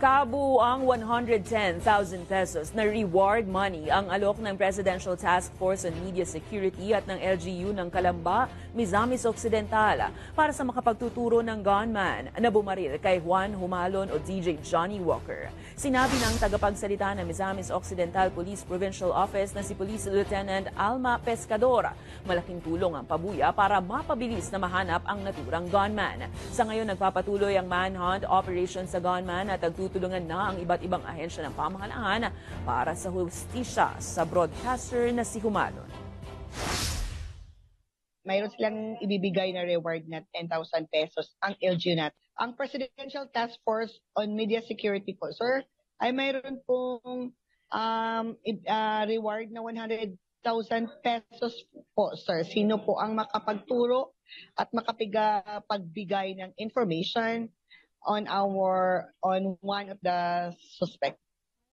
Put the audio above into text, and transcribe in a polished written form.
Kabuuang 110,000 pesos na reward money ang alok ng Presidential Task Force on Media Security at ng LGU ng Calamba, Misamis Occidental para sa makapagtuturo ng gunman na bumaril kay Juan Humalon o DJ Johnny Walker. Sinabi ng tagapagsalita ng Misamis Occidental Police Provincial Office na si Police Lieutenant Alma Pescador, malaking tulong ang pabuya para mapabilis na mahanap ang naturang gunman. Sa ngayon, nagpapatuloy ang manhunt operation sa gunman at nagtutulungan na ang iba't ibang ahensya ng pamahalaan para sa hustisya sa broadcaster na si Humalon. Mayroon silang ibibigay na reward na 10,000 pesos ang LGU natin. Ang Presidential Task Force on Media Security po, sir, ay mayroon pong reward na 100,000 pesos po, sir. Sino po ang makapagturo at makapagbigay ng information on one of the suspect.